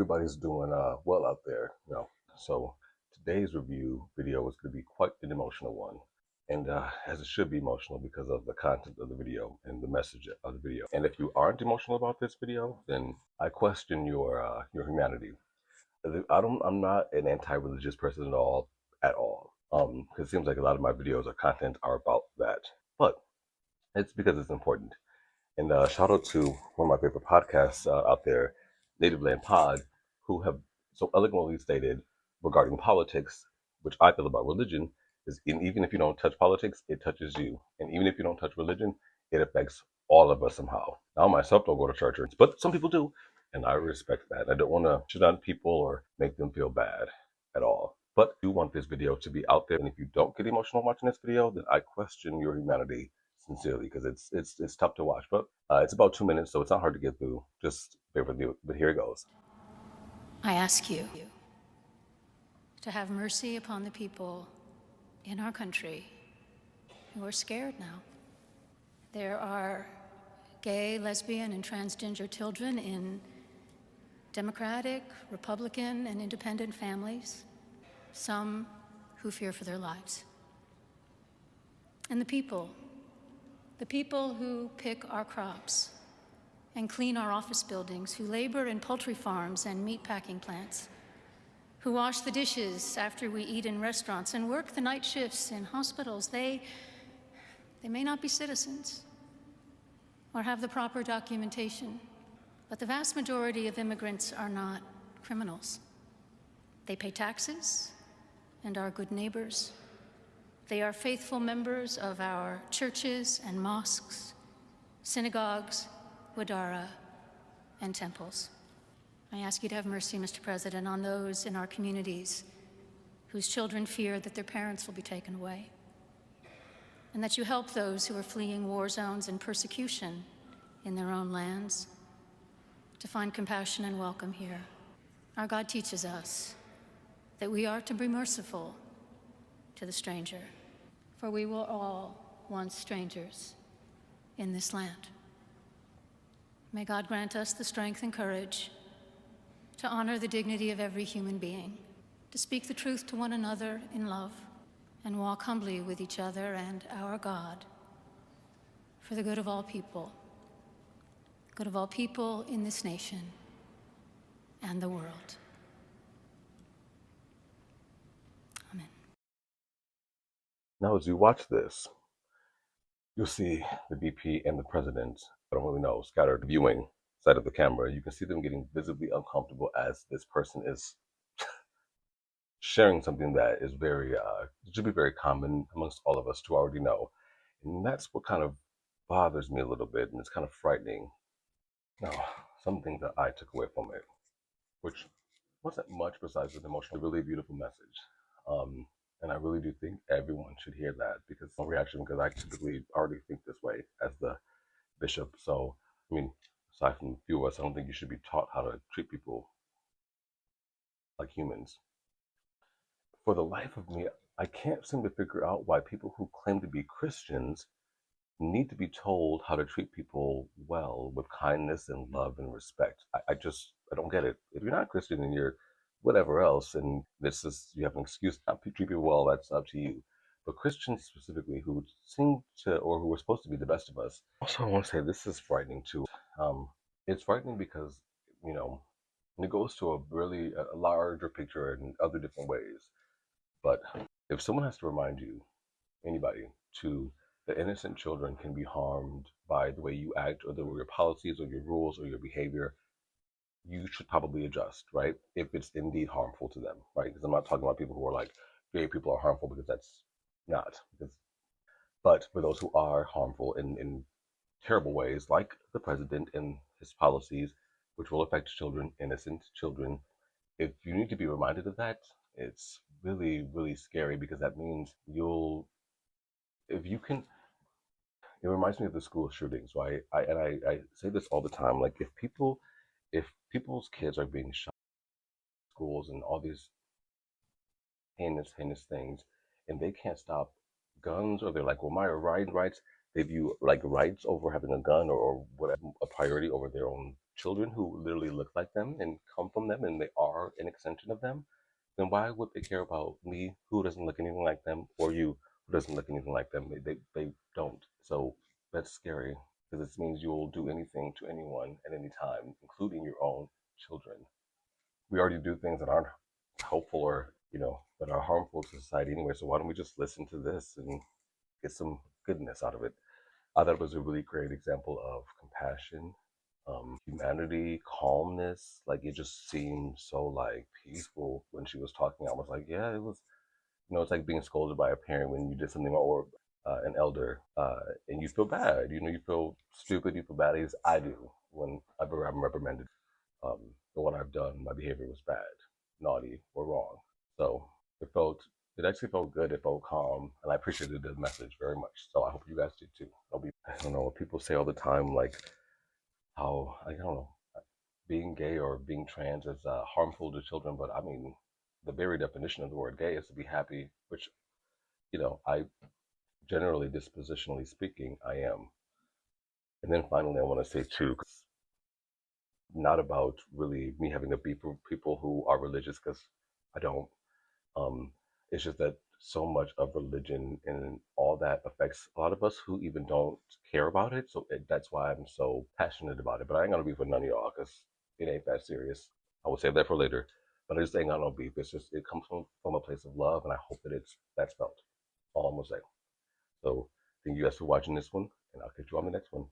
everybody's doing well out there, So today's review video is going to be quite an emotional one, and as it should be emotional because of the content of the video and the message of the video. And if you aren't emotional about this video, then I question your humanity. I'm not an anti-religious person at all. Because it seems like a lot of my videos or content are about that, but it's because it's important. And shout out to one of my favorite podcasts out there, Native Land Pod, who have so eloquently stated regarding politics, which I feel about religion, is even if you don't touch politics, it touches you. And even if you don't touch religion, it affects all of us somehow. Now, I myself don't go to church, but some people do, and I respect that. I don't want to shit on people or make them feel bad at all. But I do want this video to be out there, and if you don't get emotional watching this video, then I question your humanity sincerely, because it's tough to watch, but it's about 2 minutes, so it's not hard to get through. Just bear with me, but here it goes. I ask you to have mercy upon the people in our country who are scared now. There are gay, lesbian, and transgender children in Democratic, Republican, and independent families, some who fear for their lives. And the people who pick our crops and clean our office buildings, who labor in poultry farms and meatpacking plants, who wash the dishes after we eat in restaurants and work the night shifts in hospitals, they may not be citizens or have the proper documentation, but the vast majority of immigrants are not criminals. They pay taxes and are good neighbors. They are faithful members of our churches and mosques, synagogues, wadara, and temples. I ask you to have mercy, Mr. President, on those in our communities whose children fear that their parents will be taken away, and that you help those who are fleeing war zones and persecution in their own lands to find compassion and welcome here. Our God teaches us that we are to be merciful to the stranger, for we were all once strangers in this land. May God grant us the strength and courage to honor the dignity of every human being, to speak the truth to one another in love, and walk humbly with each other and our God for the good of all people in this nation and the world. Amen. Now, as you watch this, you'll see the VP and the president, I don't really know, scattered viewing side of the camera. You can see them getting visibly uncomfortable as this person is sharing something that is should be very common amongst all of us to already know. And that's what kind of bothers me a little bit, and it's kind of frightening. Now, something that I took away from it, which wasn't much besides an emotional, really beautiful message. And I really do think everyone should hear that, because my reaction, because I typically already think this way as the bishop. So, I mean, aside from a few of us, I don't think you should be taught how to treat people like humans. For the life of me, I can't seem to figure out why people who claim to be Christians need to be told how to treat people well, with kindness and love and respect. I don't get it. If you're not Christian and you're whatever else, and you have an excuse not to treat people well, that's up to you. But Christians specifically, who seem to, or who are supposed to be the best of us, also I want to say this is frightening too. It's frightening because, and it goes to a larger picture in other different ways. But if someone has to remind you, anybody, that innocent children can be harmed by the way you act, or your policies, or your rules, or your behavior, you should probably adjust, right? If it's indeed harmful to them, right? Because I'm not talking about people who are like, gay people are harmful, because that's not. But for those who are harmful in terrible ways, like the president and his policies, which will affect children, innocent children, if you need to be reminded of that, it's really, really scary, because that means it reminds me of the school shootings, right? I say this all the time, like if people's kids are being shot in schools and all these heinous things, and they can't stop guns, or they're like, well, my rights, They view like rights over having a gun or whatever a priority over their own children who literally look like them and come from them and they are an extension of them. Then why would they care about me who doesn't look anything like them or you who doesn't look anything like them? They don't. So that's scary because it means you'll do anything to anyone at any time, including your own children. We already do things that aren't helpful or, that are harmful to society anyway. So why don't we just listen to this and get some goodness out of it? I thought it was a really great example of compassion, humanity, calmness. Like it just seemed so like peaceful when she was talking. I was like, yeah, it was. It's like being scolded by a parent when you did something or an elder, and you feel bad. You feel stupid. You feel bad. At least I do whenever I'm reprimanded. Um, for what I've done, my behavior was bad, naughty, or wrong. So it felt. It actually felt good. It felt calm, and I appreciated the message very much. So I hope you guys did too. I don't know what people say all the time, like how I don't know, being gay or being trans is harmful to children. But I mean, the very definition of the word gay is to be happy, which I generally, dispositionally speaking, I am. And then finally, I want to say too, 'cause not about really me having to be for people who are religious, because I don't. Um, it's just that so much of religion and all that affects a lot of us who even don't care about it. So that's why I'm so passionate about it. But I ain't gonna be for none of y'all because it ain't that serious. I will save that for later. But I just ain't got no beef. It's just it comes from a place of love, and I hope that that's felt. All I'm gonna say. So thank you guys for watching this one, and I'll catch you on the next one.